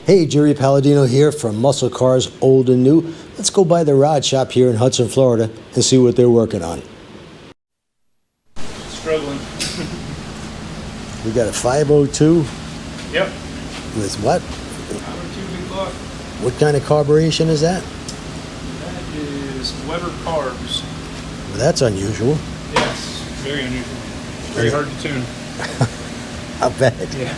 Hey, Jerry Palladino here from Muscle Cars Old and New. Let's go by the rod shop here in Hudson, Florida and see what they're working on. Struggling. We got a 502. Yep. With what? 502 big block. What kind of carburation is that? That is Weber carbs. Well, that's unusual. Yes, very unusual. Very hard to tune. I bet. Yeah.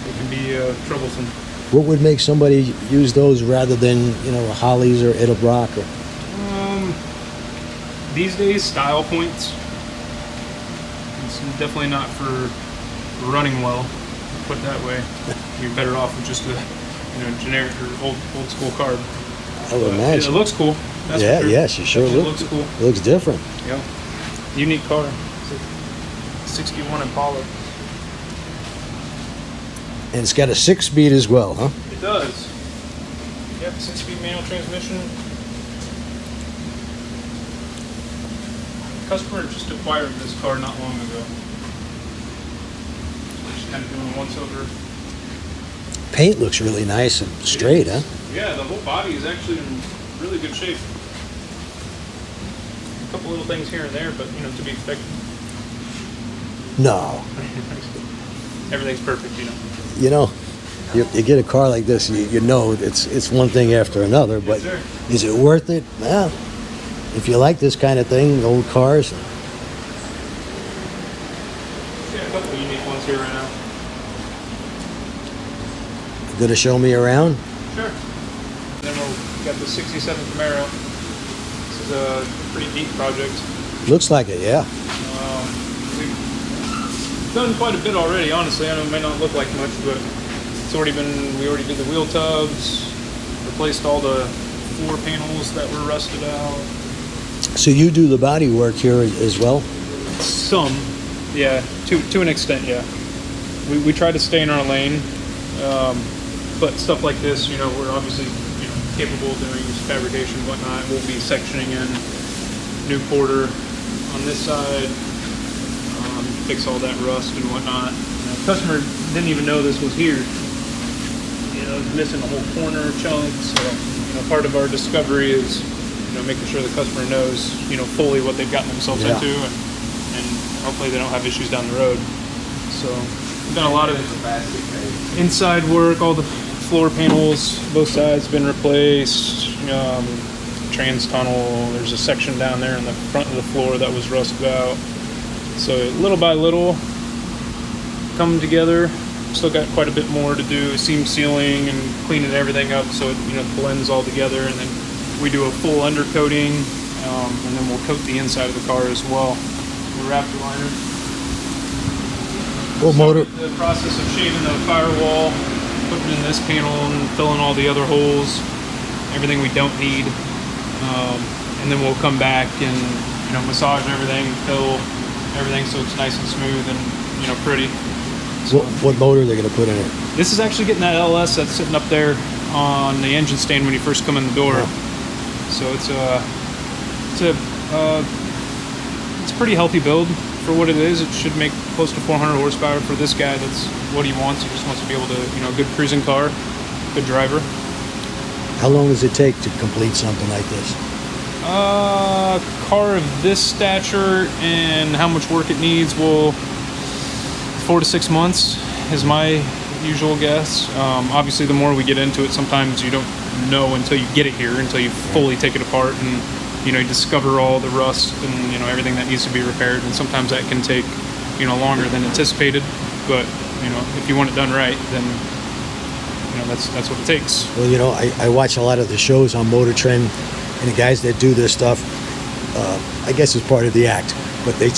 It can be troublesome. What would make somebody use those rather than, Hollies or Edelbrock? These days, style points. It's definitely not for running well. Put it that way. You're better off with just a generic or old school carb. I would imagine. It looks cool. That's Yeah, for sure. yes, it sure looks cool. It looks different. Yeah. Unique car. It's a 61 Impala. And it's got a 6-speed as well, huh? It does. Yep, 6-speed manual transmission. Customer just acquired this car not long ago. Just kind of doing a once-over. Paint looks really nice and straight, huh? Yeah, the whole body is actually in really good shape. A couple little things here and there, but to be expected. No. Everything's perfect, You get a car like this, you know it's one thing after another, but Yes, is it worth it? Well, if you like this kind of thing, old cars. Yeah, a couple of unique ones here right now. Gonna show me around? Sure. And then we got the 67 Camaro. This is a pretty neat project. Looks like it, yeah. We've done quite a bit already, honestly. I know it may not look like much, but we already did the wheel tubs, replaced all the floor panels that were rusted out. So you do the body work here as well? Some, yeah, to an extent, yeah. We try to stay in our lane, but stuff like this, we're obviously capable of doing fabrication and whatnot. We'll be sectioning in new quarter on this side, fix all that rust and whatnot. The customer didn't even know this was here. It was missing a whole corner chunk, so part of our discovery is making sure the customer knows fully what they've gotten themselves into, and hopefully they don't have issues down the road. So we've done a lot of inside work. All the floor panels, both sides, have been replaced. Trans tunnel. There's a section down there in the front of the floor that was rusted out. So little by little, coming together. Still got quite a bit more to do. Seam sealing and cleaning everything up so it blends all together, and then we do a full undercoating, and then we'll coat the inside of the car as well. The Raptor liner. What motor? The process of shaving the firewall, putting in this panel and filling all the other holes, everything we don't need, and then we'll come back and massage everything, fill everything so it's nice and smooth and pretty. So, what motor are they going to put in it? This is actually getting that LS that's sitting up there on the engine stand when you first come in the door. So it's a pretty healthy build for what it is. It should make close to 400 horsepower for this guy. That's what he wants. He just wants to be able to, good cruising car, good driver. How long does it take to complete something like this? Car of this stature and how much work it needs will 4 to 6 months is my usual guess. Obviously, the more we get into it, sometimes you don't know until you get it here, until you fully take it apart and you discover all the rust and everything that needs to be repaired. And sometimes that can take longer than anticipated. But if you want it done right, then that's what it takes. Well, I watch a lot of the shows on Motor Trend, and the guys that do this stuff, I guess it's part of the act. But they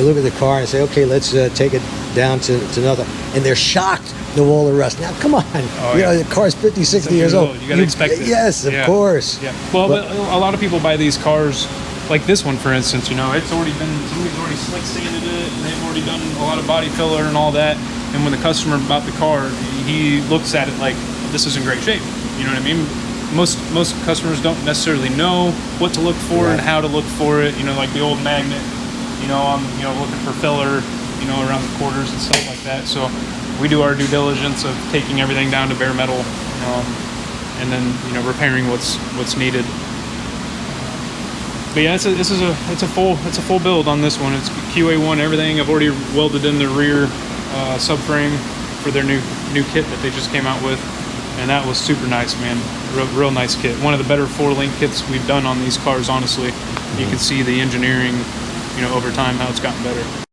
look at the car and say, okay, let's take it down to nothing, and they're shocked at all the rust. Now, come on, the car's 50, 60 years old. You gotta expect it. Yes, of course. Yeah. Well, but a lot of people buy these cars, like this one, for instance. It's already somebody's already slick sanded it, and they've already done a lot of body filler and all that. And when the customer bought the car, he looks at it like this is in great shape. You know what I mean? Most customers don't necessarily know what to look for and how to look for it. Like the old Magnet. I'm looking for filler, around the quarters and stuff like that. So we do our due diligence of taking everything down to bare metal, and then repairing what's needed. But yeah, it's a full build on this one. It's QA1 everything. I've already welded in the rear subframe for their new kit that they just came out with, and that was super nice, man. Real nice kit. One of the better 4-link kits we've done on these cars, honestly. You can see the engineering, over time, how it's gotten better.